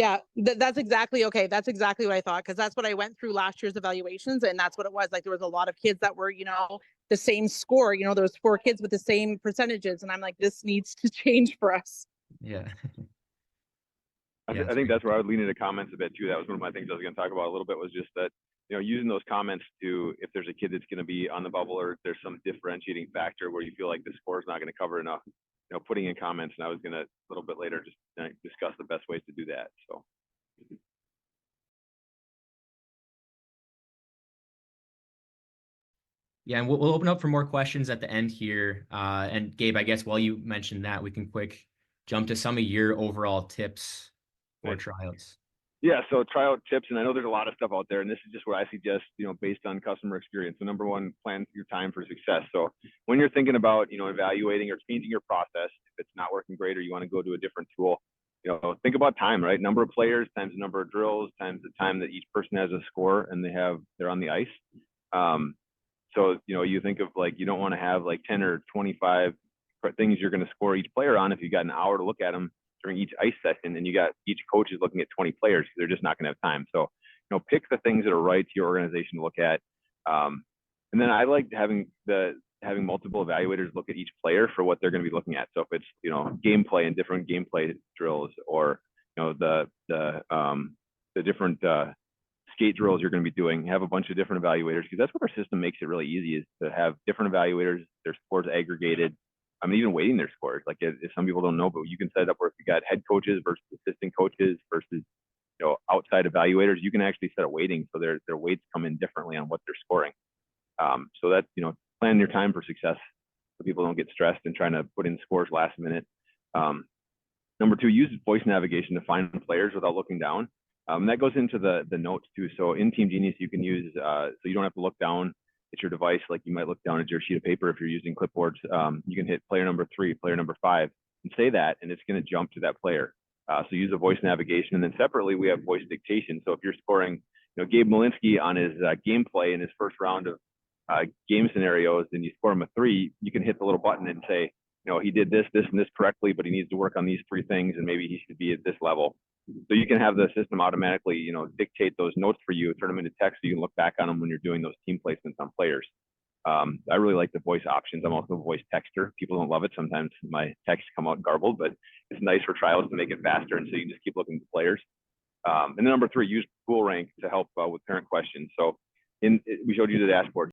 Yeah, that's exactly okay. That's exactly what I thought because that's what I went through last year's evaluations, and that's what it was. Like there was a lot of kids that were, the same score. There was 4 kids with the same percentages, and I'm like, this needs to change for us. Yeah. I, Yeah, I think that's where I would lean into comments a bit too. That was one of my things I was going to talk about a little bit, was just that, using those comments to, if there's a kid that's going to be on the bubble or if there's some differentiating factor where you feel like the score is not going to cover enough, putting in comments. And I was going to a little bit later just discuss the best ways to do that. So. Yeah, and we'll open up for more questions at the end here. And Gabe, I guess while you mentioned that, we can quick jump to some of your overall tips for tryouts. Yeah, so tryout tips, and I know there's a lot of stuff out there, and this is just what I suggest, based on customer experience. So number one, plan your time for success. So when you're thinking about, evaluating or changing your process, if it's not working great or you want to go to a different tool, think about time, right? Number of players times the number of drills times the time that each person has a score and they're on the ice. So, you think of like, you don't want to have like 10 or 25 things you're going to score each player on if you got an hour to look at them during each ice session, and you got each coach is looking at 20 players. They're just not going to have time. So, pick the things that are right to your organization to look at. And then I like having multiple evaluators look at each player for what they're going to be looking at. So if it's, gameplay and different gameplay drills, or, the different, skate drills you're going to be doing, have a bunch of different evaluators, because that's what our system makes it really easy, is to have different evaluators, their scores aggregated. I mean, even weighting their scores, like if some people don't know, but you can set it up where if you got head coaches versus assistant coaches versus, outside evaluators, you can actually set a weighting so their weights come in differently on what they're scoring. So that, plan your time for success so people don't get stressed and trying to put in scores last minute. Number two, use voice navigation to find players without looking down. That goes into the notes too. So in Team Genius, you can use, so you don't have to look down at your device like you might look down at your sheet of paper if you're using clipboards. You can hit player number 3, player number 5, and say that, and it's going to jump to that player. So use the voice navigation, and then separately we have voice dictation. So if you're scoring, Gabe Malinsky on his gameplay in his first round of game scenarios, and you score him a 3, you can hit the little button and say, he did this, this, and this correctly, but he needs to work on these 3 things, and maybe he should be at this level. So you can have the system automatically, dictate those notes for you, turn them into text so you can look back on them when you're doing those team placements on players. I really like the voice options. I'm also a voice texter. People don't love it. Sometimes my texts come out garbled, but it's nice for trials to make it faster, and so you can just keep looking at the players. And then number 3, use Pool Rank to help with parent questions. So we showed you the dashboard.